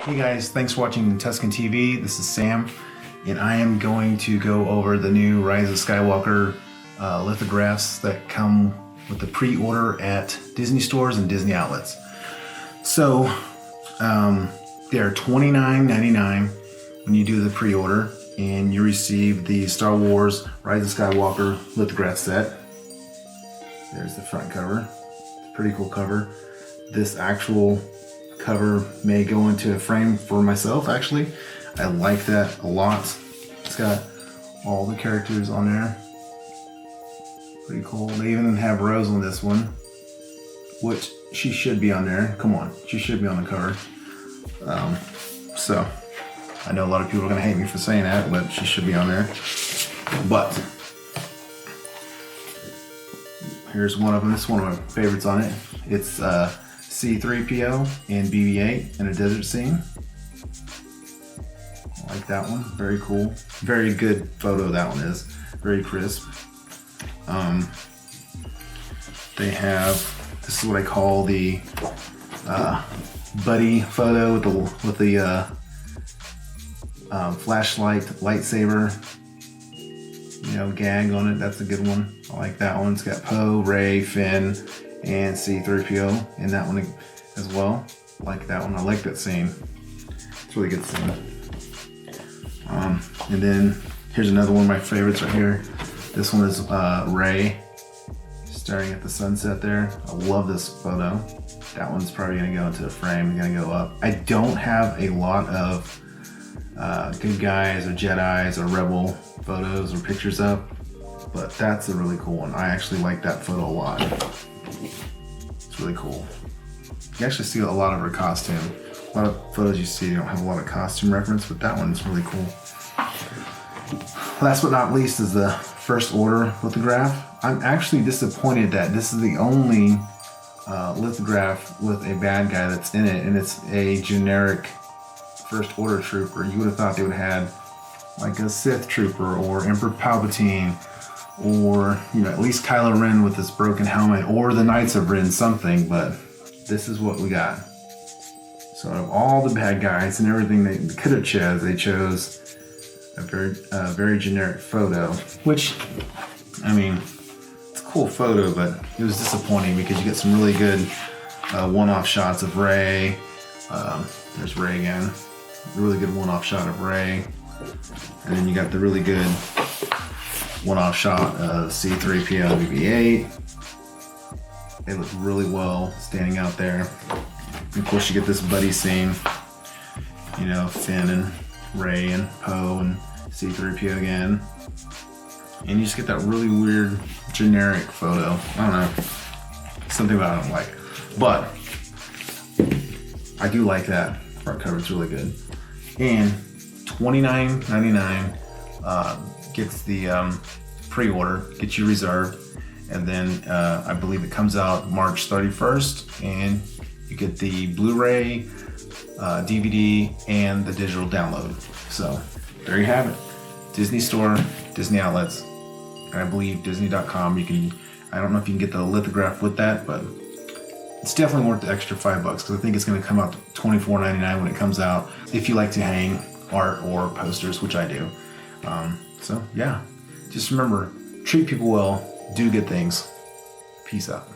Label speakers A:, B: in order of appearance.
A: Hey guys, thanks for watching Tusken TV. This is Sam, and I am going to go over the new Rise of Skywalker lithographs that come with the pre-order at Disney stores and Disney outlets. So they're $29.99 when you do the pre-order, and you receive the Star Wars Rise of Skywalker lithograph set. There's the front cover. It's a pretty cool cover. This actual cover may go into a frame for myself. Actually, I like that a lot. It's got all the characters on there. Pretty cool. They even have Rose on this one, which she should be on there. Come on, she should be on the cover. So I know a lot of people are gonna hate me for saying that, but she should be on there. But here's one of them. This is one of my favorites on it. It's C-3PO and BB-8 in a desert scene. I like that one. Very cool. Very good photo that one is. Very crisp. They have, this is what I call the buddy photo with the flashlight lightsaber, gag on it. That's a good one. I like that one. It's got Poe, Rey, Finn, and C-3PO in that one as well. I like that one. I like that scene. It's a really good scene. And then here's another one of my favorites right here. This one is Rey staring at the sunset there. I love this photo. That one's probably gonna go into a frame, gonna go up. I don't have a lot of good guys or Jedis or rebel photos or pictures up, but that's a really cool one. I actually like that photo a lot. It's really cool. You actually see a lot of her costume. A lot of photos you see don't have a lot of costume reference, but that one's really cool. Last but not least is the first order lithograph. I'm actually disappointed that this is the only lithograph with a bad guy that's in it, and it's a generic first order trooper. You would have thought they would have had like a Sith trooper or Emperor Palpatine, or at least Kylo Ren with this broken helmet, or the Knights of Ren, something, but this is what we got. So out of all the bad guys and everything they could have chose, they chose a very generic photo, which, I mean, it's a cool photo, but it was disappointing because you get some really good one-off shots of Rey. There's Rey again. A really good one-off shot of Rey. And then you got the really good one-off shot of C-3PO and BB-8. They look really well standing out there. And of course, you get this buddy scene. Finn and Rey and Poe and C-3PO again. And you just get that really weird generic photo. I don't know. Something about it I don't like. But I do like that front cover. It's really good. And $29.99 gets the pre-order, gets you reserved, and then I believe it comes out March 31st, and you get the Blu-ray, DVD, and the digital download. So there you have it. Disney Store, Disney outlets, and I believe Disney.com. I don't know if you can get the lithograph with that, but it's definitely worth the extra $5 because I think it's going to come out to $24.99 when it comes out, if you like to hang art or posters, which I do. So yeah, just remember, treat people well, do good things. Peace out.